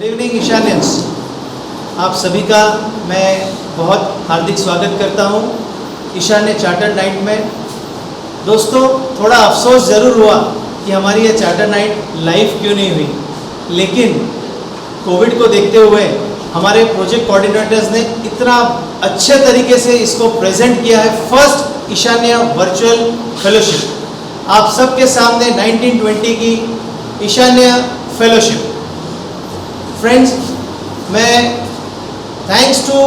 Evening ईशानियंस, आप सभी का मैं बहुत हार्दिक स्वागत करता हूं ईशान्य चार्टर नाइट में। दोस्तों, थोड़ा अफसोस ज़रूर हुआ कि हमारी ये चार्टर नाइट लाइव क्यों नहीं हुई, लेकिन कोविड को देखते हुए हमारे प्रोजेक्ट कोऑर्डिनेटर्स ने इतना अच्छे तरीके से इसको प्रेजेंट किया है। फर्स्ट ईशान्य वर्चुअल फेलोशिप आप सबके सामने 1920 की ईशान्य फेलोशिप। फ्रेंड्स, मैं thanks to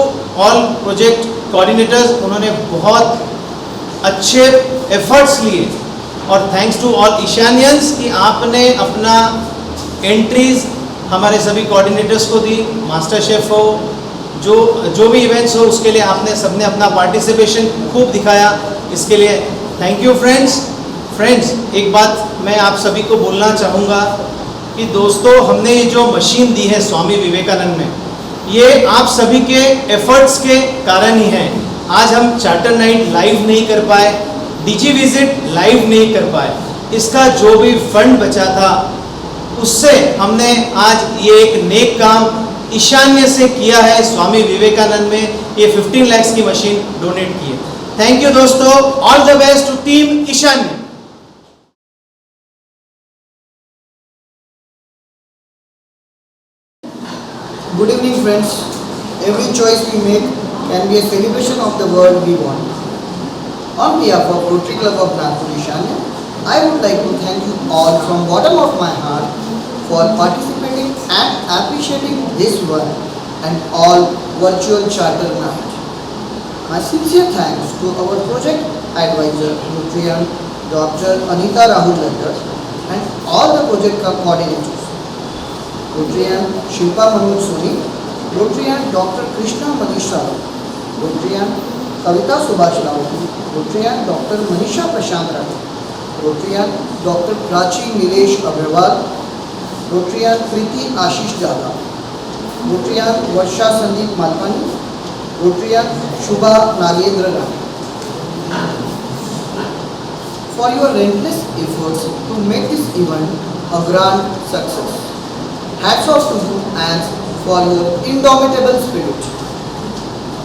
all project coordinators, उन्होंने बहुत अच्छे एफर्ट्स लिए, और थैंक्स टू ऑल ईशानियंस कि आपने अपना एंट्रीज हमारे सभी कोऑर्डिनेटर्स को दी। मास्टर शेफ हो, जो भी इवेंट्स हो, उसके लिए आपने सबने अपना पार्टिसिपेशन खूब दिखाया, इसके लिए थैंक यू फ्रेंड्स। एक बात मैं आप सभी को बोलना चाहूँगा कि दोस्तों, हमने ये जो मशीन दी है स्वामी विवेकानंद में, ये आप सभी के एफर्ट्स के कारण ही है। आज हम चार्टर नाइट लाइव नहीं कर पाए, डीजी विजिट लाइव नहीं कर पाए, इसका जो भी फंड बचा था उससे हमने आज ये एक नेक काम ईशान्य से किया है। स्वामी विवेकानंद में ये 15 लाख की मशीन डोनेट की है। थैंक यू दोस्तों, all the best to team Ishanya. Good evening friends. Every choice we make can be a celebration of the world we want. On behalf of Rotary Club of Nagpur Ishanya, I would like to thank you all from bottom of my heart for participating and appreciating this one and all virtual charter night. My sincere thanks to our project advisor Rotarian Dr. Anita Rahul Ladder and all the project coordinators. Rotarian Shilpa Manoj Soni, Rotarian Dr. Krishna Manish Rao, Rotarian Kavita Subhash Rao, Rotarian Dr. Manisha Prashant Rao, Rotarian Dr. Prachi Nilesh Agrawal, Rotarian Kriti Ashish Dada, Rotarian Varsha Sandeep Malpani, Rotarian Shubha Nagendra Rao, for your relentless efforts to make this event a grand success. Hats off to you and for your indomitable spirit.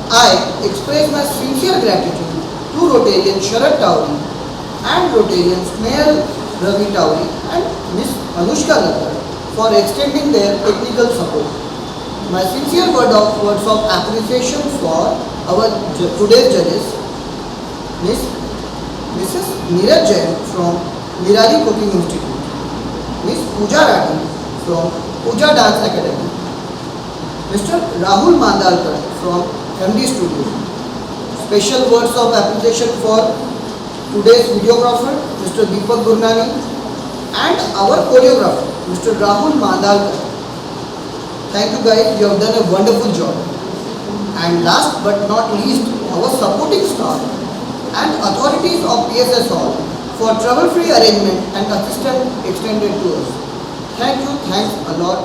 I express my sincere gratitude to Rotarian Sharad Towri and Rotarian Sneha Ravi Towri and Miss Anushka Ladder for extending their technical support. My sincere words of appreciation for our today's judges, Mrs. Neeraj Jain from Nirali Cooking Institute, Miss Pooja Rati from Pooja Dance Academy, Mr. Rahul Mandalkar from MD Studio. Special words of appreciation for today's videographer, Mr. Deepak Gurnani, and our choreographer, Mr. Rahul Mandalkar. Thank you guys, you have done a wonderful job. And last but not least, our supporting staff and authorities of PSS Hall for trouble-free arrangement and assistance extended to us. Thank you, thanks a lot.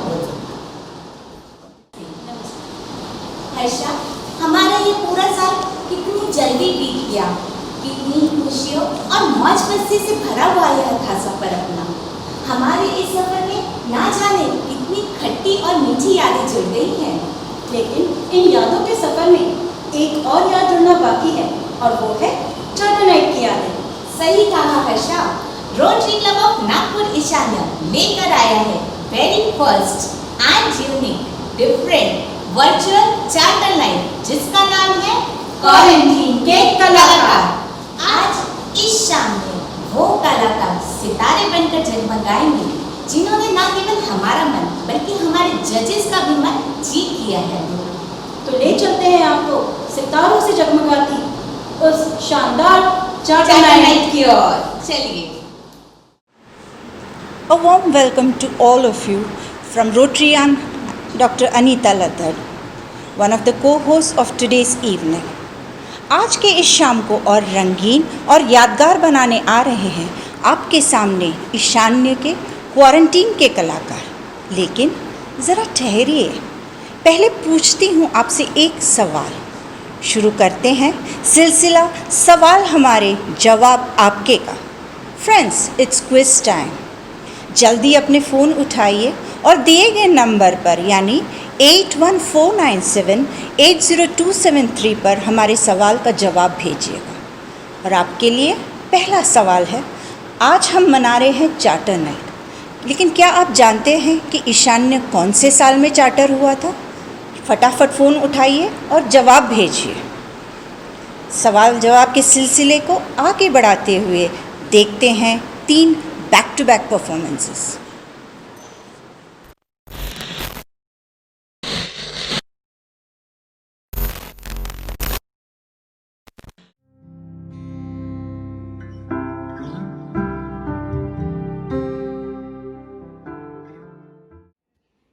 Harsha, हमारा ये पूरा साल कितनी जल्दी बीत गया, कितनी खुशियों और मौज मस्ती से भरा हुआ यह था सफर अपना। हमारे इस सफर में ना जाने कितनी खट्टी और मीठी यादें जुड़ गई हैं, लेकिन इन यादों के सफर में एक और याद जुड़ना बाकी है, और वो है चार्टर नाइट की यादें। सही कहा Harsha, rotary club of Nagpur ईशान्य लेकर आया है very first and unique different virtual charter night, जिसका नाम है क्वारंटीन के कलाकार। आज इस शाम में वो कलाकार सितारे बनकर जगमगाएंगे, जिन्होंने न केवल हमारा मन बल्कि हमारे जजेस का भी मन जीत लिया है। तो ले चलते हैं आपको सितारों से जगमगाती उस शानदार चार्टर नाइट की ओर। चलिए। A warm welcome to all of you from Rotarian Dr. Anita Ladder, one of the co-hosts of today's evening. आज के इस शाम को और रंगीन और यादगार बनाने आ रहे हैं आपके सामने ईशान्य के क्वारंटीन के कलाकार। लेकिन ज़रा ठहरिए, पहले पूछती हूँ आपसे एक सवाल। शुरू करते हैं सिलसिला सवाल हमारे जवाब आपके का। Friends, it's quiz time. जल्दी अपने फ़ोन उठाइए और दिए गए नंबर पर यानी 8149780273 पर हमारे सवाल का जवाब भेजिएगा। और आपके लिए पहला सवाल है, आज हम मना रहे हैं चार्टर नाइट, लेकिन क्या आप जानते हैं कि ईशान्य कौन से साल में चार्टर हुआ था? फटाफट फ़ोन उठाइए और जवाब भेजिए। सवाल जवाब के सिलसिले को आगे बढ़ाते हुए देखते हैं 3 back to back performances.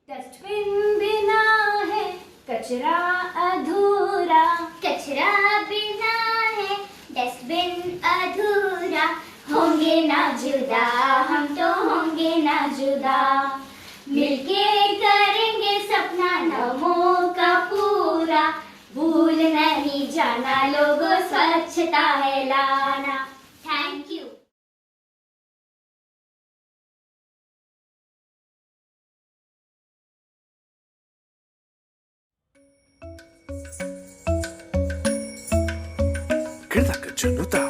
Dustbin बिना है कचरा अधूरा, कचरा बिना है डस्टबिन अधूरा, होंगे ना जुदा हम तो होंगे ना जुदा, मिलके करेंगे सपना नमो का पूरा, भूल नहीं जाना लोगों स्वच्छता है लाना। Thank you. Kirdaka junuta,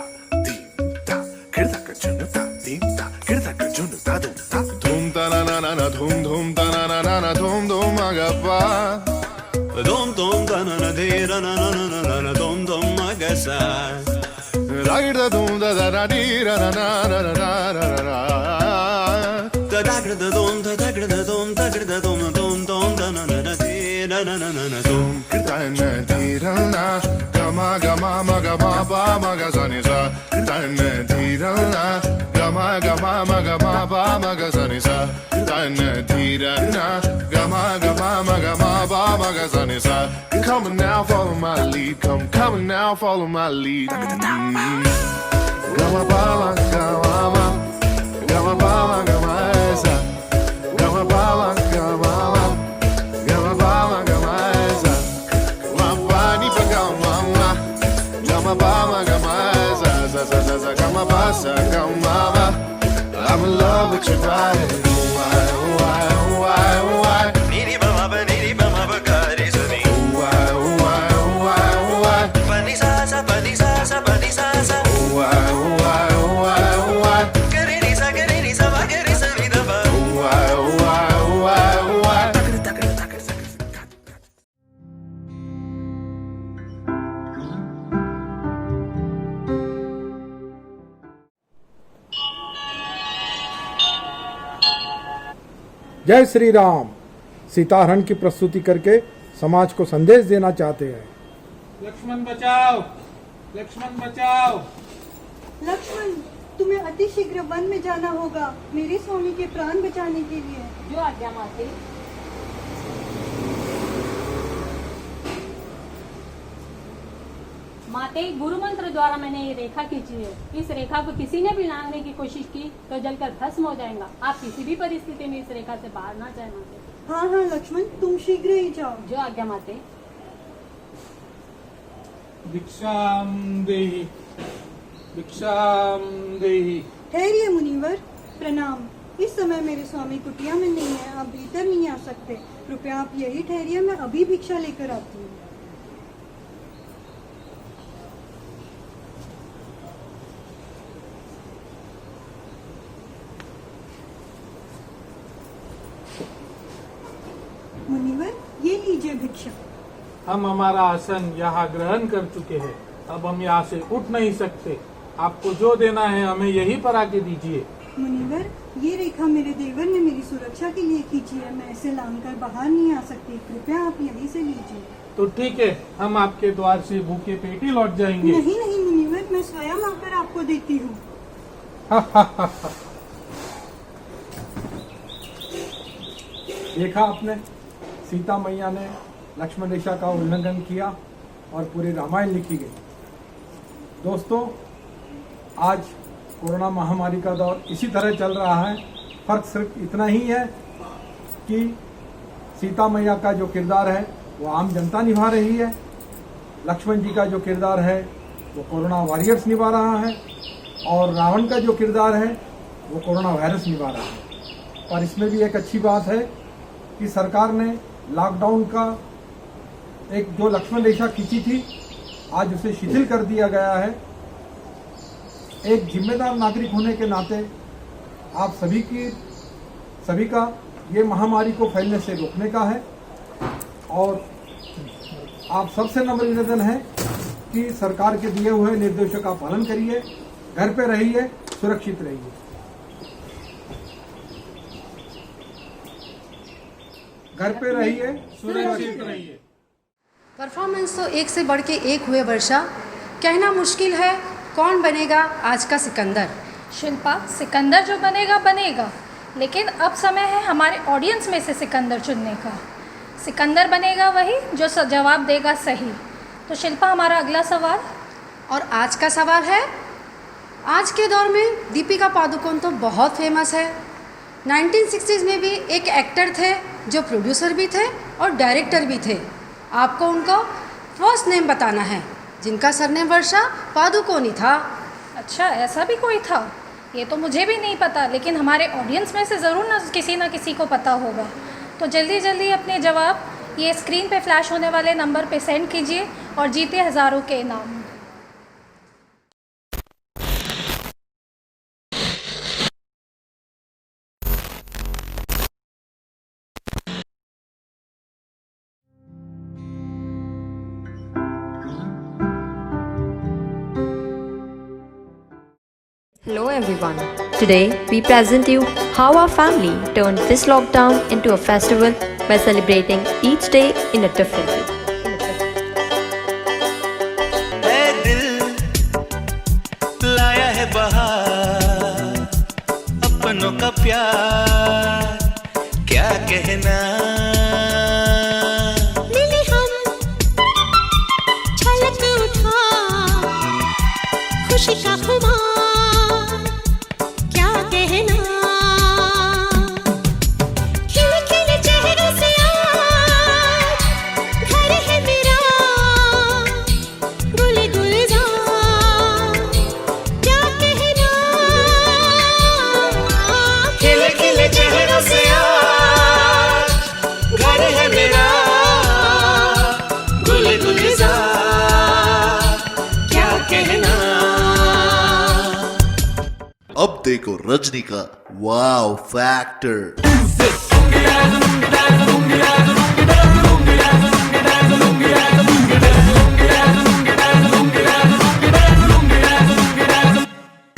dimta. Kirdaka junuta, dimta. Kirdaka junuta, dumta. Dhum ta na na na na dhum dhum ta na na na na dhum dhum agappa. Dum dum da na na de ra na na na na na dum dum magasa. Ragda dhum da da da di ra na na na na na na na. Da da gra da dum da gra da dum da gra da dum dum dum da na na na de na na na na na dum. Kirdana di ra na. Gama gama maga ma ba maga sa ni sa. Kirdana di ra na. Gama gama maga ma ba maga sa ni sa. Kirdana di ra na. Gama gama maga ma ba maga sa ni sa. Come on now, follow my lead. Come on now, follow my lead. Gama ba ma gama ma. Gama ba ma gama sa. Gama ba ma gama ma. Gama ba ma gama sa. Ma ba ni pa gama ma. Gama ba ma gama sa sa sa sa sa. Gama ba sa gama ma. I'm in love with your body. Why, why, why, why? Niri ba ma ba niri ba ma ba ga re sa ni. Why, why, why, why? Pa ni sa sa pa ni sa sa pa ni sa sa. Why, why, why, why? Ga re ni sa ba ga re sa ni da ba. Why, why, why, why? जय श्री राम। सीताहरण की प्रस्तुति करके समाज को संदेश देना चाहते हैं। लक्ष्मण बचाओ, लक्ष्मण बचाओ। लक्ष्मण, तुम्हें अतिशीघ्र वन में जाना होगा मेरे स्वामी के प्राण बचाने के लिए। जो आज्ञा माते। माते, गुरु मंत्र द्वारा मैंने ये रेखा खींची है। इस रेखा को किसी ने भी लांघने की कोशिश की तो जलकर भस्म हो जाएगा। आप किसी भी परिस्थिति में इस रेखा से बाहर ना जाए माते। हाँ हाँ लक्ष्मण, तुम शीघ्र ही जाओ। जो आज्ञा माते। भिक्षाम देहि, भिक्षाम देहि। ठहरिए मुनिवर, प्रणाम। इस समय मेरे स्वामी कुटिया में नहीं है, आप भीतर नहीं आ सकते। कृपया आप यही ठहरिए, मैं अभी भिक्षा लेकर आती हूँ। मुनिवर, ये लीजिए भिक्षा। हम हमारा आसन यहाँ ग्रहण कर चुके हैं, अब हम यहाँ से उठ नहीं सकते। आपको जो देना है हमें यहीं पर आके दीजिए। मुनिवर, ये रेखा मेरे देवर ने मेरी सुरक्षा के लिए खींची है, मैं इसे लांघकर बाहर नहीं आ सकती। कृपया आप यहीं से लीजिए। तो ठीक है, हम आपके द्वार से भूखे पेट ही लौट जाएंगे। नहीं नहीं मुनिवर, मैं स्वयं आकर आपको देती हूँ। देखा आपने, सीता मैया ने लक्ष्मण रेखा का उल्लंघन किया और पूरी रामायण लिखी गई। दोस्तों, आज कोरोना महामारी का दौर इसी तरह चल रहा है। फर्क सिर्फ इतना ही है कि सीता मैया का जो किरदार है वो आम जनता निभा रही है, लक्ष्मण जी का जो किरदार है वो कोरोना वॉरियर्स निभा रहा है, और रावण का जो किरदार है वो कोरोना वायरस निभा रहा है। और इसमें भी एक अच्छी बात है कि सरकार ने लॉकडाउन का एक जो लक्ष्मण रेखा खींची थी, आज उसे शिथिल कर दिया गया है। एक जिम्मेदार नागरिक होने के नाते आप सभी का ये महामारी को फैलने से रोकने का है और आप सबसे नम्र निवेदन है कि सरकार के दिए हुए निर्देशों का पालन करिए, घर पे रहिए, सुरक्षित रहिए। घर पे रहिए, सुरक्षित रहिए। परफॉर्मेंस तो एक से बढ़ के एक हुए वर्षा। कहना मुश्किल है कौन बनेगा आज का सिकंदर। शिल्पा, सिकंदर जो बनेगा बनेगा, लेकिन अब समय है हमारे ऑडियंस में से सिकंदर चुनने का। सिकंदर बनेगा वही जो जवाब देगा सही। तो शिल्पा, हमारा अगला सवाल। और आज का सवाल है, आज के दौर में दीपिका पादुकोण तो बहुत फेमस है। 1960s में भी एक एक्टर थे जो प्रोड्यूसर भी थे और डायरेक्टर भी थे। आपको उनका फर्स्ट नेम बताना है, जिनका सरनेम वर्षा पादुकोण ही था। अच्छा, ऐसा भी कोई था? ये तो मुझे भी नहीं पता, लेकिन हमारे ऑडियंस में से ज़रूर ना किसी को पता होगा। तो जल्दी जल्दी अपने जवाब ये स्क्रीन पे फ्लैश होने वाले नंबर पे सेंड कीजिए और जीते हज़ारों के इनाम। Hello everyone. Today we present you how our family turned this lockdown into a festival by celebrating each day in a different way. ऐ दिल लाया है बहार, अपनों का प्यार क्या कहना। मिले हम छलक उठा खुशी का खुमार क्या कहना। खिले खिले चेहरों से आज घर है मेरा गुल गुलजार क्या कहना। खिले खिले चेहरों से आज घर है मेरा गुल गुलजार क्या कहना। अब देखो रजनी का वाव फैक्टर।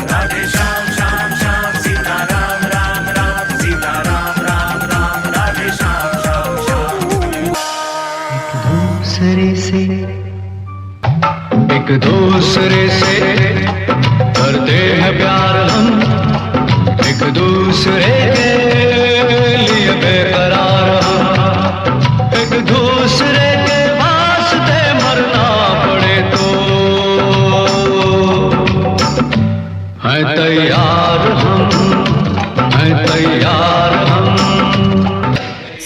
राधे श्याम श्याम श्याम सीता राम राम राम सीता राम राम राम राधे श्याम श्याम श्याम। एक दूसरे से करते हैं प्यार हम, एक दूसरे के लिए बेकरार हम, एक दूसरे के वास्ते मरना पड़े तो हैं तैयार हम, हैं तैयार हम।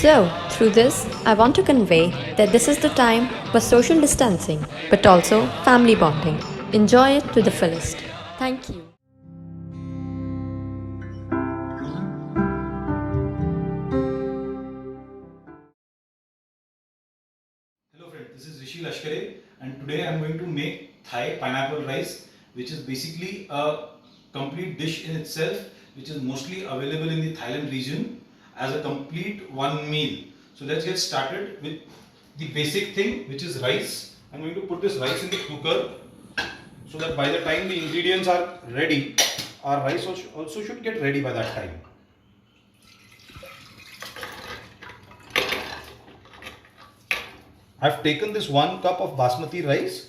So, through this, I want to convey that this is the time for social distancing, but also family bonding. Enjoy it to the fullest. Thank you. Hello friends, this is Rishi Lashkare and today I am going to make Thai pineapple rice, which is basically a complete dish in itself, which is mostly available in the Thailand region as a complete one meal. So let's get started with the basic thing, which is rice. I'm going to put this rice in the cooker so that by the time the ingredients are ready, our rice also should get ready by that time. I've taken this 1 cup of basmati rice.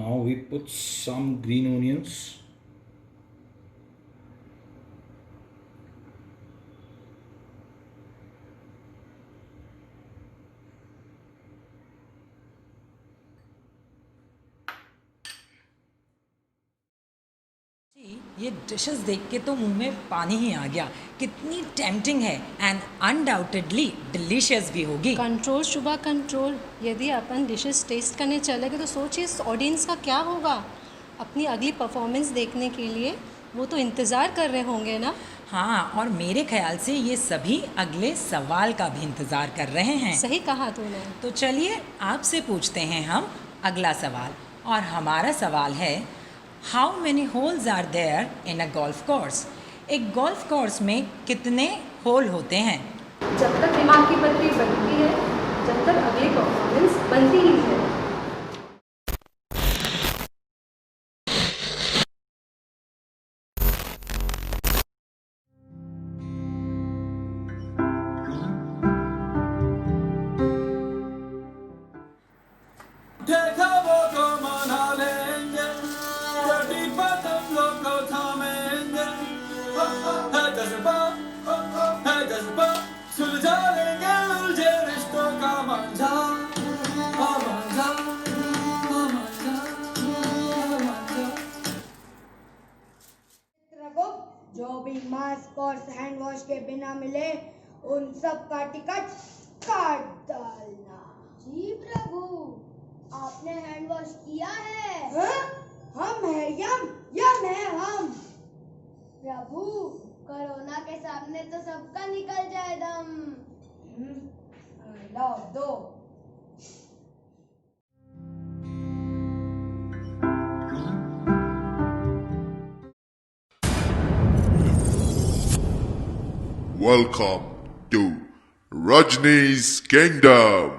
Now we put some green onions. ये dishes देख के तो मुंह में पानी ही आ गया। कितनी tempting है एंड अनडाउटेडली डिलीशियस भी होगी। कंट्रोल शुभा कंट्रोल। यदि अपन डिशेस टेस्ट करने चलेंगे तो सोचिए इस ऑडियंस का क्या होगा। अपनी अगली परफॉर्मेंस देखने के लिए वो तो इंतज़ार कर रहे होंगे ना। हाँ, और मेरे ख्याल से ये सभी अगले सवाल का भी इंतज़ार कर रहे हैं। सही कहा तूने। तो चलिए आपसे पूछते हैं हम अगला सवाल, और हमारा सवाल है how many holes are there in a golf course. एक गोल्फ कोर्स में कितने होल होते हैं? जब तक दिमाग की बत्ती बनती है, जब तक अगली परफॉर्मेंस बनती ही है। जो भी मास्क और हैंड वॉश के बिना मिले उन सब का टिकट काट डालना। जी प्रभु, आपने हैंड वॉश किया है? हम है यम है हम। प्रभु, कोरोना के सामने तो सबका निकल जाए दम। लो दो। Welcome to Rajni's Kingdom.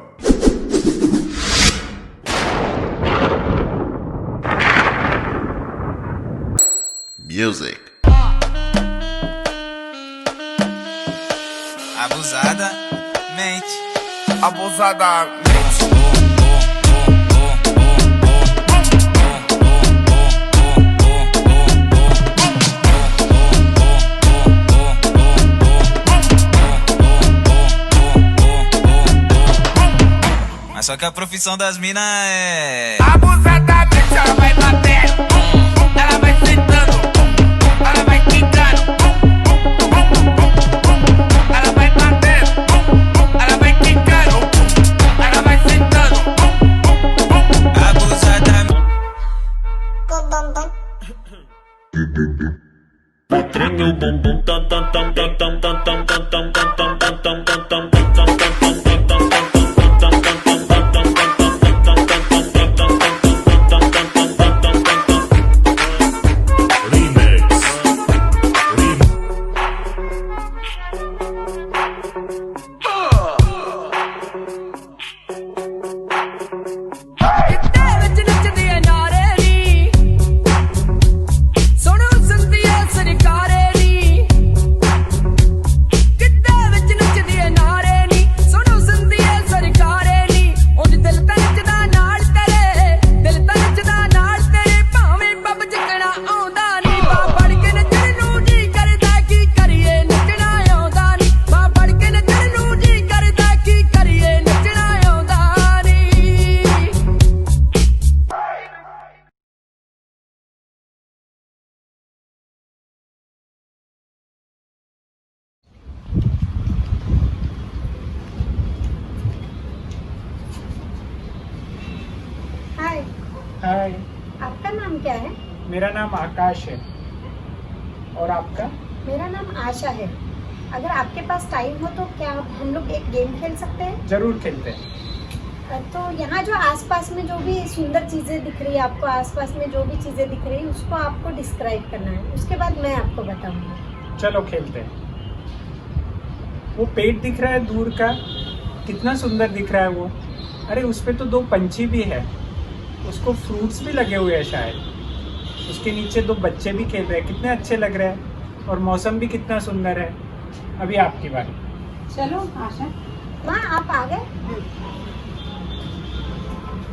Music. Abusadamente. Abusadamente. Mas só que a profissão das minas é abusadamente. Ela vai batendo, ela vai sentando, ela vai quicando, ela vai batendo, ela vai quicando, ela vai sentando. Abusadamente. Treme o bumbum tam tam tam tam tam tam tam tam tam tam tam tam tam tam. हाय। आपका नाम क्या है? मेरा नाम आकाश है। और आपका? मेरा नाम आशा है। अगर आपके पास टाइम हो तो क्या हम लोग एक गेम खेल सकते हैं? जरूर खेलते हैं। तो यहाँ जो आसपास में जो भी सुंदर चीज़ें दिख रही है आपको, आसपास में जो भी चीज़ें दिख रही है उसको आपको डिस्क्राइब करना है। उसके बाद मैं आपको बताऊँगी। चलो खेलते हैं। वो पेड़ दिख रहा है दूर का, कितना सुंदर दिख रहा है वो। अरे उस पे तो दो पंछी भी है, उसको फ्रूट्स भी लगे हुए हैं शायद। उसके नीचे दो बच्चे भी खेल रहे हैं, कितने अच्छे लग रहे हैं। और मौसम भी कितना सुंदर है। अभी आपकी बारी। चलो आशा। माँ आप आ गए?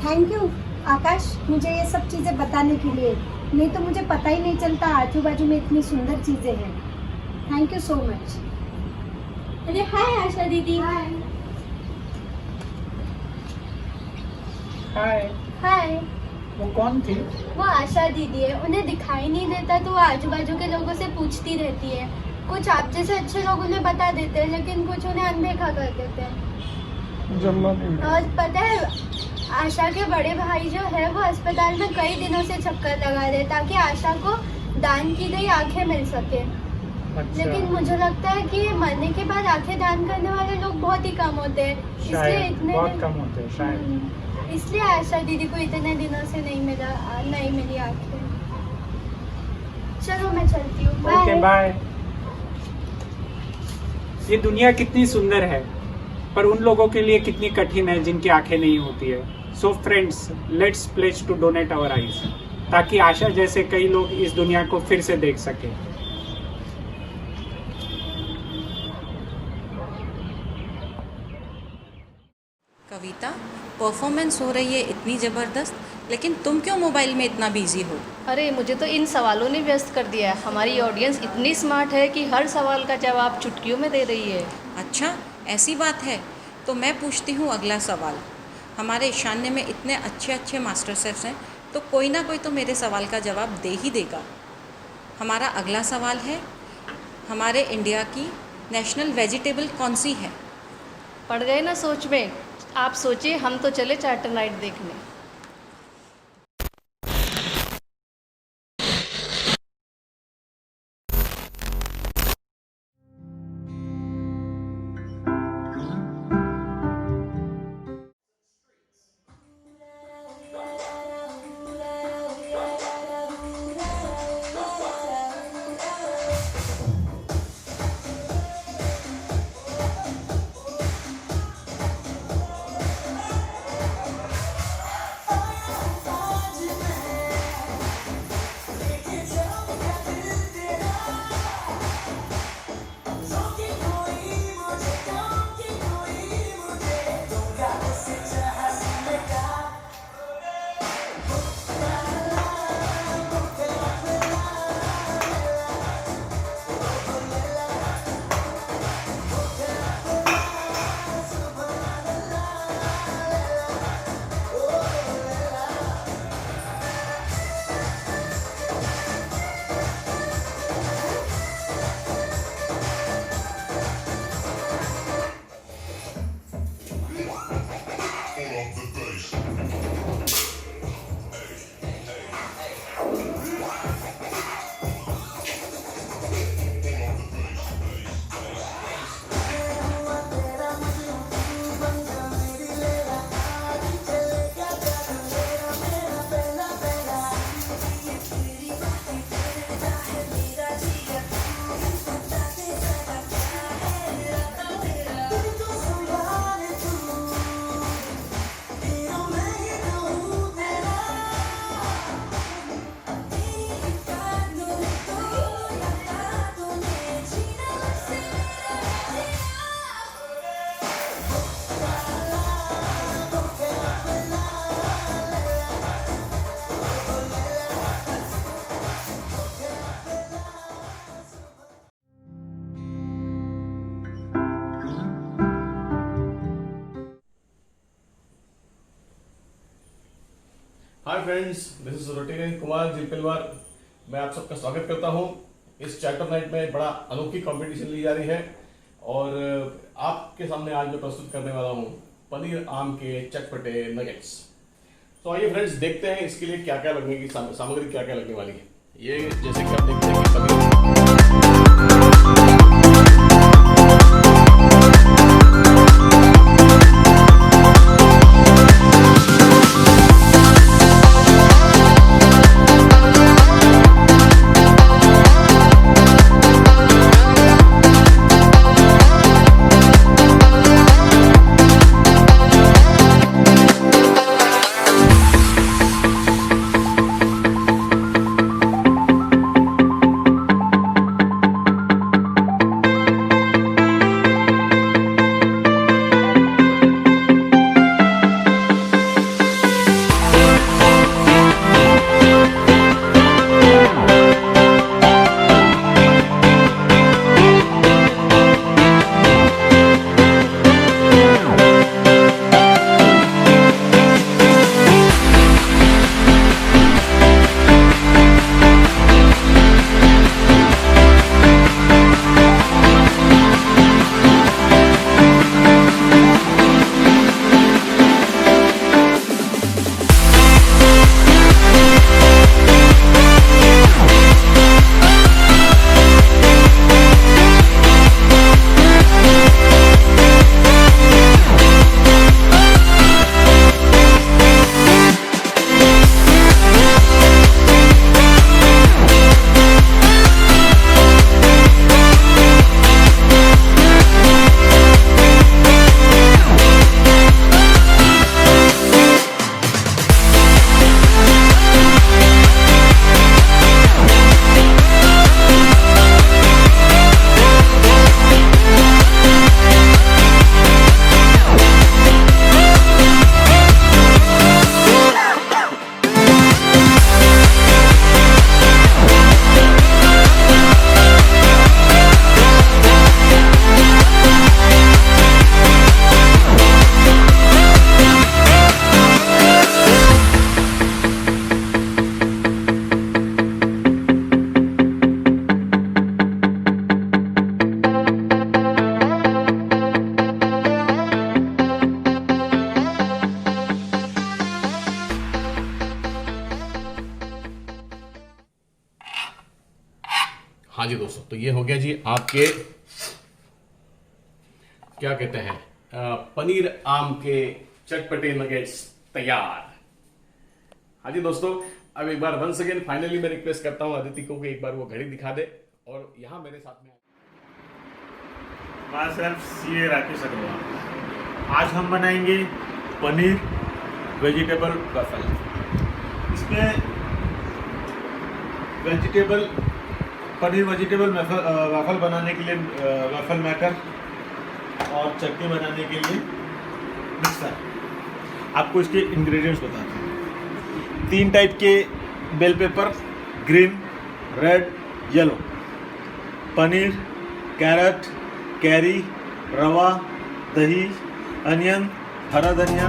थैंक यू आकाश, मुझे ये सब चीज़ें बताने के लिए, नहीं तो मुझे पता ही नहीं चलता आजू बाजू में इतनी सुंदर चीज़ें हैं। Thank you so much. अरे हाय आशा दीदी। हाय। हाय। वो कौन थी? वो आशा दीदी है। उन्हें दिखाई नहीं देता तो वो आजू बाजू के लोगों से पूछती रहती है। कुछ आप जैसे अच्छे लोग उन्हें बता देते हैं, लेकिन कुछ उन्हें अनदेखा कर देते हैं। और पता है, आशा के बड़े भाई जो है वो अस्पताल में कई दिनों से चक्कर लगा रहे ताकि आशा को दान की गई आंखें मिल सके। अच्छा। लेकिन मुझे लगता है कि मरने के बाद आंखें दान करने वाले लोग बहुत ही कम होते हैं, इसलिए शायद इतने बहुत कम होते हैं शायद। इसलिए आशा दीदी को इतने दिनों से नहीं मिली आंखें। चलो मैं चलती हूँ। Okay bye. ये दुनिया कितनी सुंदर है, पर उन लोगों के लिए कितनी कठिन है जिनकी आंखें नहीं होती है। So friends, let's pledge to donate our eyes, ताकि आशा जैसे कई लोग इस दुनिया को फिर से देख सके। कविता, परफॉर्मेंस हो रही है इतनी ज़बरदस्त, लेकिन तुम क्यों मोबाइल में इतना बिजी हो? अरे मुझे तो इन सवालों ने व्यस्त कर दिया है। हमारी ऑडियंस इतनी स्मार्ट है कि हर सवाल का जवाब चुटकियों में दे रही है। अच्छा, ऐसी बात है तो मैं पूछती हूँ अगला सवाल। हमारे ईशान्य में इतने अच्छे अच्छे मास्टर शेफ्स हैं, तो कोई ना कोई तो मेरे सवाल का जवाब दे ही देगा। हमारा अगला सवाल है, हमारे इंडिया की नेशनल वेजिटेबल कौन सी है? पड़ गए ना सोच में। आप सोचिए, हम तो चले चार्टर नाइट देखने। Hi friends, this is Rotarian Kumar Jilpilwar. मैं आप सबका स्वागत करता हूं। इस चार्टर नाइट में बड़ा अनोखी कंपटीशन ली जा रही है और आपके सामने आज मैं प्रस्तुत करने वाला हूं पनीर आम के चटपटे नगेट्स। तो आइए फ्रेंड्स, देखते हैं इसके लिए क्या क्या लगने की सामग्री क्या क्या लगने वाली है। ये जैसे कि आप देखते हैं कि पनीर हाँ जी दोस्तों, तो ये हो गया जी आपके क्या कहते हैं पनीर आम के चटपटे नगेट्स तैयार। हाँ जी दोस्तों, अब एक बार वंस अगेन फाइनली मैं रिक्वेस्ट करता हूँ अदिति को कि एक बार वो घड़ी दिखा दे और यहाँ मेरे साथ में myself CA Rakesh Agarwal. आज हम बनाएंगे पनीर वेजिटेबल वैफल। इसमें पनीर वेजिटेबल वैफल बनाने के लिए वैफल मेकर और चटनी बनाने के लिए मिक्सर। आपको इसके इंग्रेडिएंट्स बताते हैं। 3 टाइप के bell pepper, green, red, yellow. Paneer, carrot, कैरी, रवा, दही, अनियन, हरा धनिया।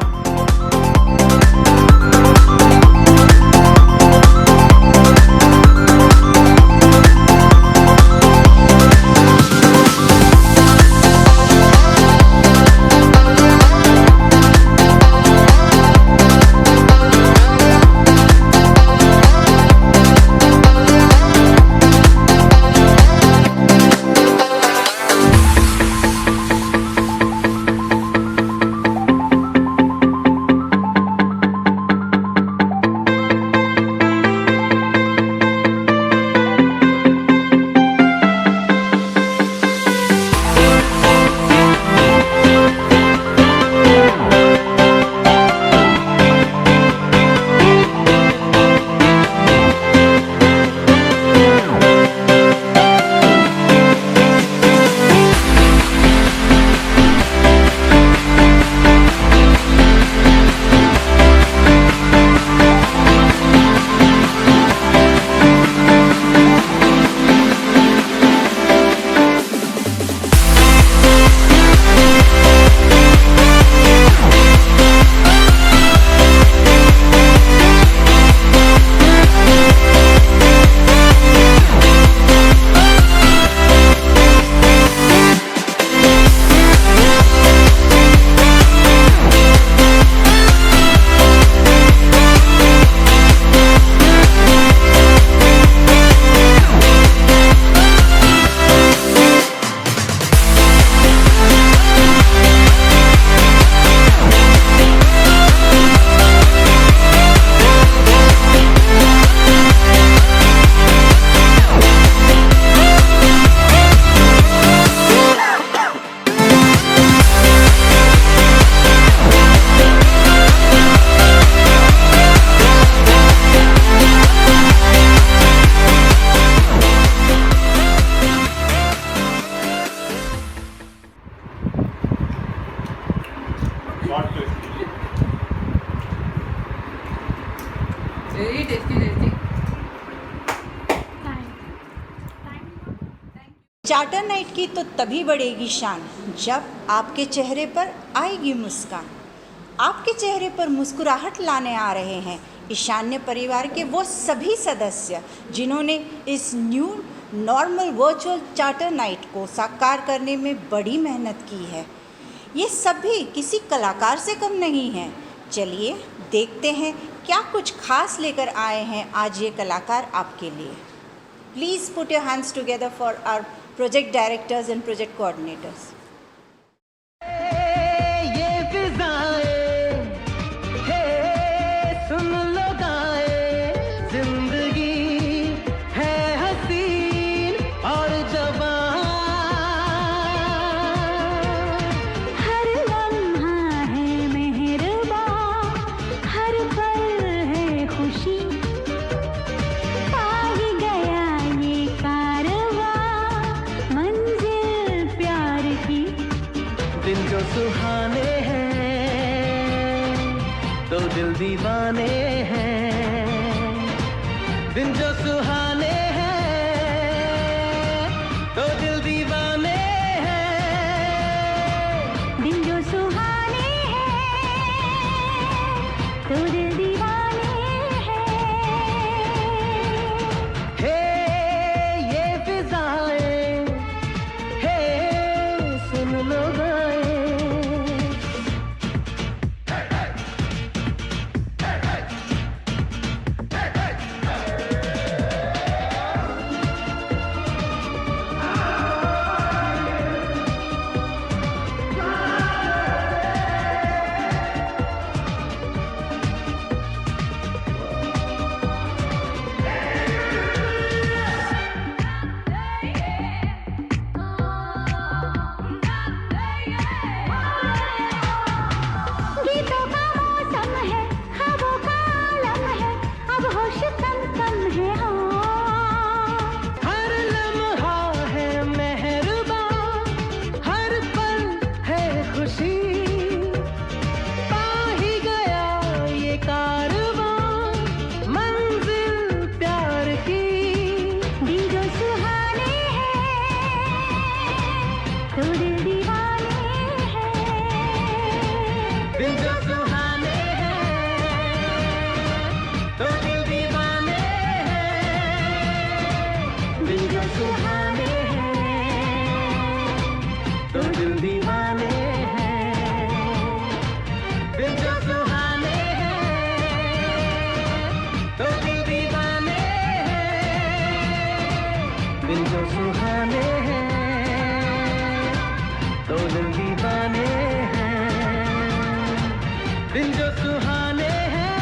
चार्टर नाइट की तो तभी बढ़ेगी शान जब आपके चेहरे पर आएगी मुस्कान। आपके चेहरे पर मुस्कुराहट लाने आ रहे हैं ईशान्य परिवार के वो सभी सदस्य जिन्होंने इस new normal virtual charter night को साकार करने में बड़ी मेहनत की है। ये सभी किसी कलाकार से कम नहीं हैं। चलिए देखते हैं क्या कुछ खास लेकर आए हैं आज ये कलाकार आपके लिए। Please put your hands together for our project directors and project coordinators. सुहाने हैं तो दिल दीवाने हैं, दिन जो सुहाने हैं तो दिल दीवाने हैं, दिन जो सुहाने हैं तो दिल दीवाने हैं। हे ये फिजाएं, हे सुन लो सुहाने हैं तो दिल दीवाने हैं, दिल जो सुहाने हैं तो दिल दीवाने हैं, दिल जो सुहाने हैं तो दिल दीवाने हैं, दिल जो सुहाने हैं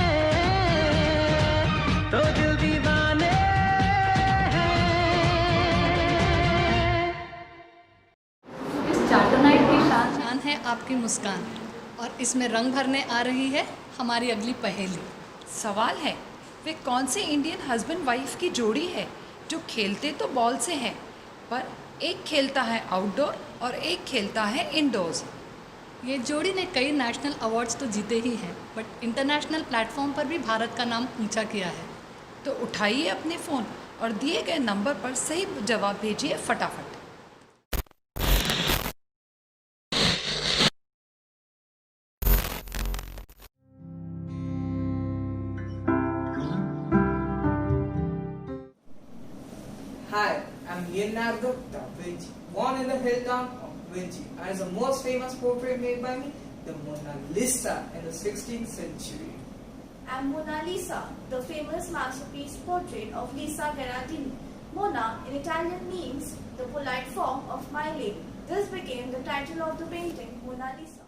तो दिल दीवाने हैं। इस चार्टर नाइट की शान है आपकी मुस्कान, और इसमें रंग भरने आ रही है हमारी अगली पहेली। सवाल है, वे कौन से इंडियन हस्बैंड वाइफ की जोड़ी है जो खेलते तो बॉल से हैं, पर एक खेलता है आउटडोर और एक खेलता है इंडोर्स। ये जोड़ी ने कई नेशनल अवार्ड्स तो जीते ही हैं, बट इंटरनेशनल प्लेटफॉर्म पर भी भारत का नाम ऊंचा किया है। तो उठाइए अपने फ़ोन और दिए गए नंबर पर सही जवाब भेजिए फटाफट। Hi, I'm Leonardo da Vinci, born in the hill town of Vinci, and is the most famous portrait made by me, the Mona Lisa, in the 16th century. I'm Mona Lisa, the famous masterpiece portrait of Lisa Gherardini. Mona in Italian means the polite form of my lady. This became the title of the painting, Mona Lisa.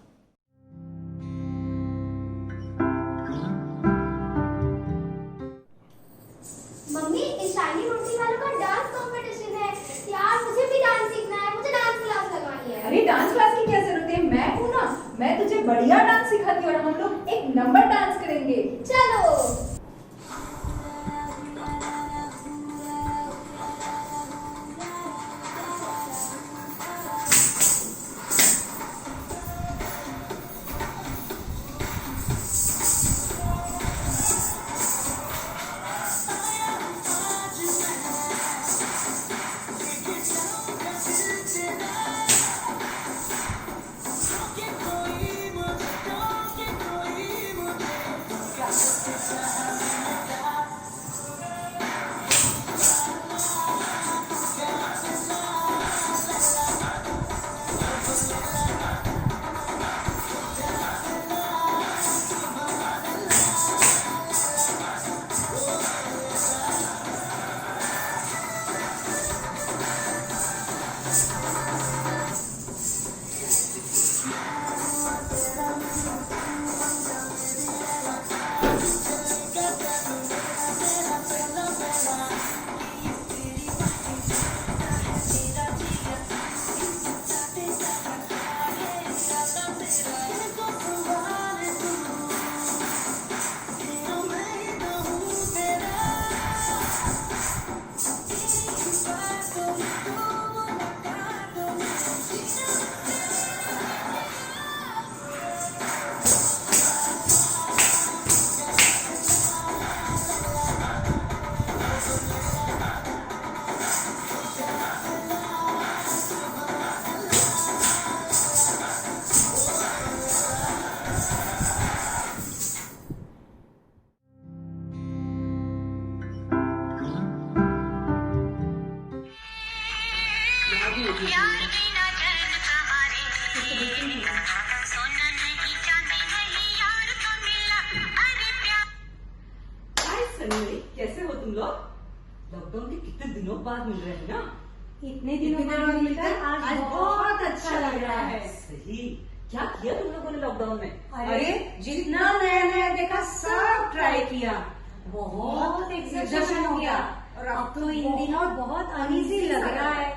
Mummy, इस शानी मूर्ति वालों का dance competition है यार, मुझे भी dance सीखना है, मुझे डांस क्लास लगवानी है। अरे डांस क्लास की क्या जरूरत है, मैं हूँ ना, मैं तुझे बढ़िया डांस सिखाती हूँ और हम लोग एक नंबर डांस करेंगे। चलो। कैसे हो तुम लोग? लॉकडाउन के कितने दिनों बाद मिल रहे हैं ना? इतने दिनों बाद मिलकर आज बहुत अच्छा लग रहा है। सही। क्या किया तुम लोगों ने लॉकडाउन में? अरे जितना नया नया देखा सब ट्राई किया, बहुत एक्साइटेशन हो गया और अब तो इन दिनों बहुत अनईजी लग रहा है।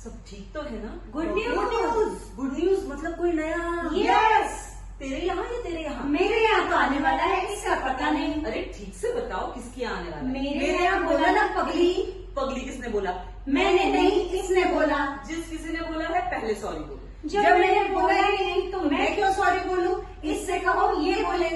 सब ठीक तो है ना? Good news. गुड न्यूज मतलब कोई नया? यस। तेरे यहाँ या तेरे यहाँ? मेरे यहाँ तो आने वाला है, इसका पता नहीं। अरे ठीक से बताओ किसके यहाँ आने वाला है? मेरे यहाँ बोला ना पगली। पगली किसने बोला? मैंने नहीं, इसने बोला। जिस किसी ने बोला है पहले सॉरी बोलो। जब मैंने बोला ही नहीं तो मैं क्यों सॉरी बोलूं? इससे कहो ये बोले।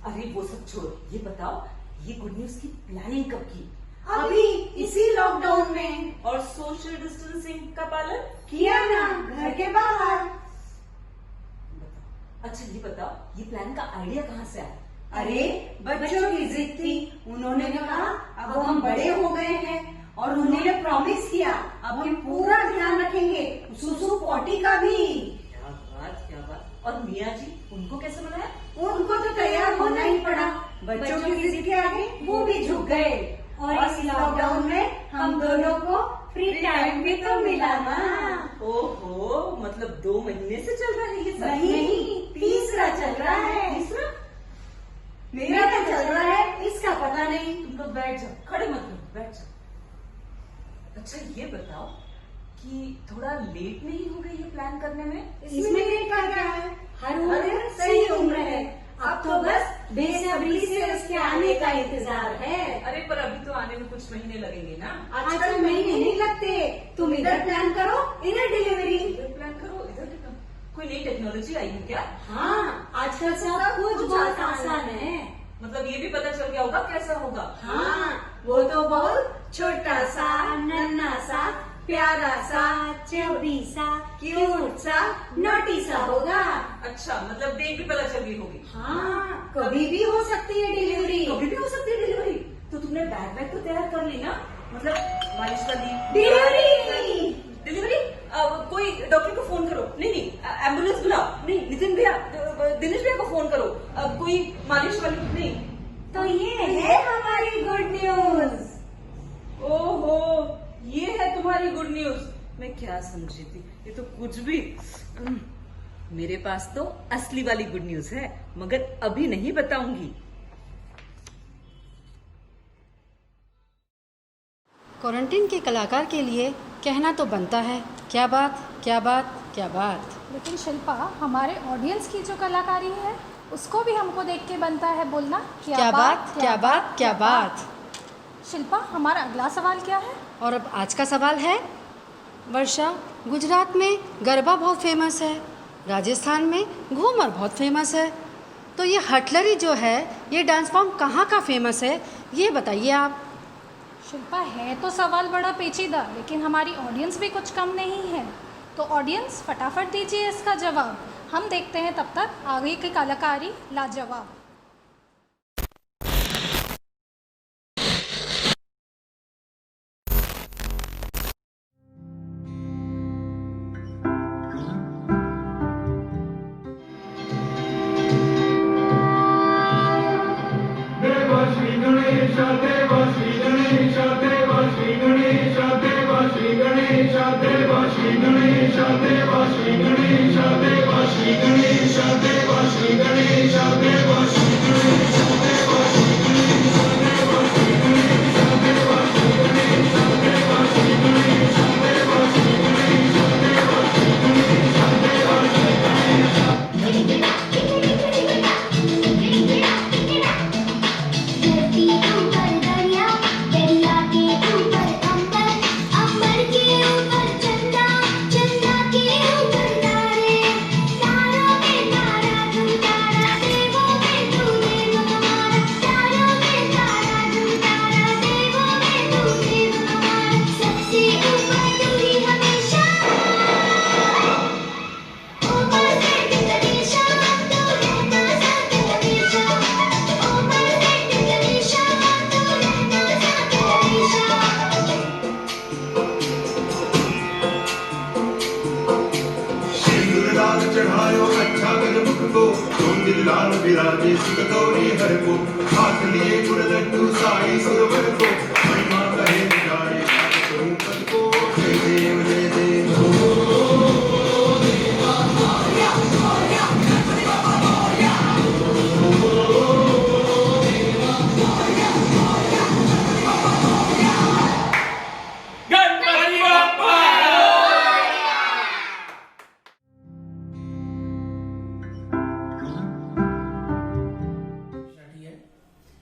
अरे वो सब छोड़, ये बताओ ये गुड न्यूज की प्लानिंग कब की? अभी इसी लॉकडाउन में। और सोशल डिस्टेंसिंग का पालन किया ना, घर के बाहर। अच्छा ये बताओ ये प्लान का आइडिया कहाँ से आया? अरे बच्चों की जिद थी, उन्होंने कहा अब हम बड़े हो गए हैं और उन्होंने प्रॉमिस किया अब हम पूरा ध्यान रखेंगे, सुसु पॉटी का भी। क्या बात, क्या बात। और मियाँ जी, उनको कैसे मनाया? उनको तो तैयार होना ही पड़ा, बच्चों की जिद के आगे वो भी झुक गए। और इस लॉकडाउन में हम दोनों को फ्री टाइम भी तो मिला ना। ओहो, मतलब 2 महीने से चल रहा है ये सब? नहीं, तीसरा चल रहा है। तीसरा? मेरा तो चल रहा है, इसका पता नहीं। तुम लोग बैठ जाओ, खड़े मत लो, बैठ जाओ। अच्छा ये बताओ कि थोड़ा लेट नहीं हो गई ये प्लान करने में? इसमें लेट का क्या है, हर उम्र सही उम्र है। अब तो बस बेसब्री से उसके आने का इंतजार है। अरे पर अभी तो आने में कुछ महीने लगेंगे ना। आजकल महीने नहीं लगते, तुम इधर प्लान करो, इधर डिलीवरी। इधर प्लान करो, इधर कोई नई टेक्नोलॉजी आई है क्या? हाँ, आजकल सब कुछ बहुत आसान है। मतलब ये भी पता चल गया होगा कैसा होगा? हाँ, वो तो बहुत छोटा सा, नन्हा सा, प्यारा सा, चबी सा, क्यूट सा, नोटी सा होगा। अच्छा, मतलब डेट भी पता चल गई होगी? हाँ, कभी भी हो सकती है डिलीवरी। कभी भी हो सकती है डिलीवरी? तो तुमने बैग तो तैयार कर ली ना? मतलब मालिश वाली डिलीवरी? कोई डॉक्टर को फोन करो। नहीं, एम्बुलेंस बुलाओ। नहीं, नितिन भैया, दिनेश भैया को फोन करो। कोई मालिश वाली नहीं। तो ये है हमारी गुड न्यूज। ओहो, ये है तुम्हारी गुड न्यूज। मैं क्या समझी थी, ये तो कुछ भी। मेरे पास तो असली वाली गुड न्यूज है, मगर अभी नहीं बताऊंगी। क्वारंटीन के कलाकार के लिए कहना तो बनता है, क्या बात, क्या बात, क्या बात। लेकिन शिल्पा, हमारे ऑडियंस की जो कलाकारी है उसको भी हमको देख के बनता है बोलना क्या बात, क्या बात, क्या बात। शिल्पा, हमारा अगला सवाल क्या है? और अब आज का सवाल है, वर्षा, गुजरात में गरबा बहुत फेमस है, राजस्थान में घूमर बहुत फेमस है, तो ये हटलरी जो है, ये डांस फॉर्म कहाँ का फेमस है, ये बताइए आप। शिल्पा, है तो सवाल बड़ा पेचीदा, लेकिन हमारी ऑडियंस भी कुछ कम नहीं है। तो ऑडियंस फटाफट दीजिए इसका जवाब। हम देखते हैं तब तक आगे की कलाकारी लाजवाब।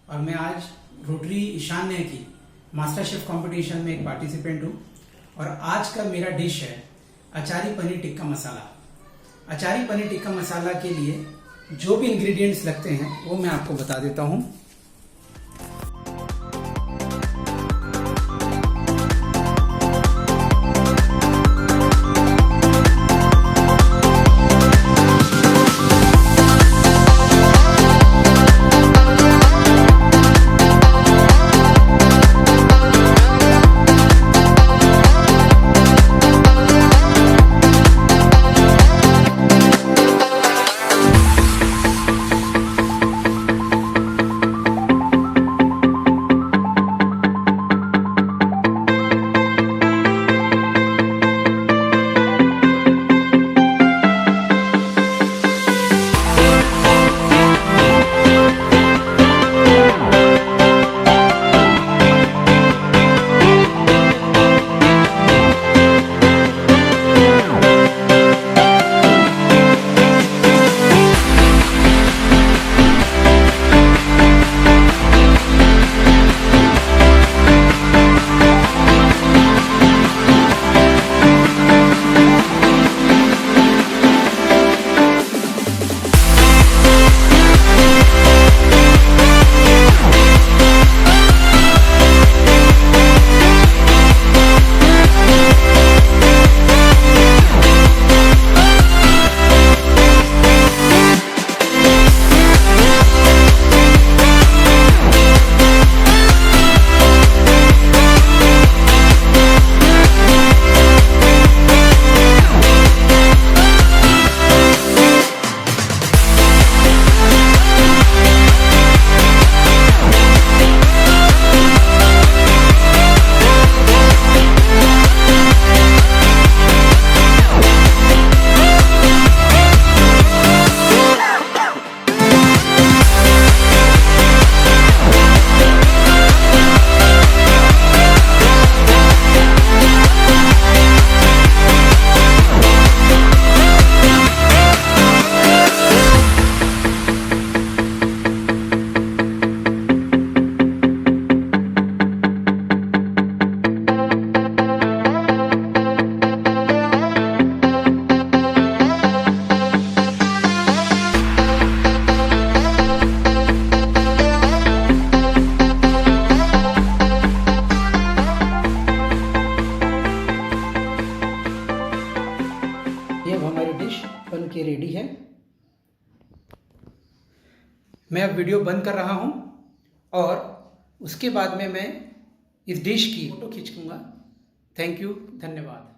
और मैं आज रोटरी ईशान्य की मास्टर शेफ कंपटीशन में एक पार्टिसिपेंट हूँ और आज का मेरा डिश है अचारी पनीर टिक्का मसाला। अचारी पनीर टिक्का मसाला के लिए जो भी इंग्रेडिएंट्स लगते हैं वो मैं आपको बता देता हूँ। ये अब हमारी डिश बन के रेडी है। मैं अब वीडियो बंद कर रहा हूँ और उसके बाद में मैं इस डिश की फ़ोटो खींचूंगा। थैंक यू, धन्यवाद।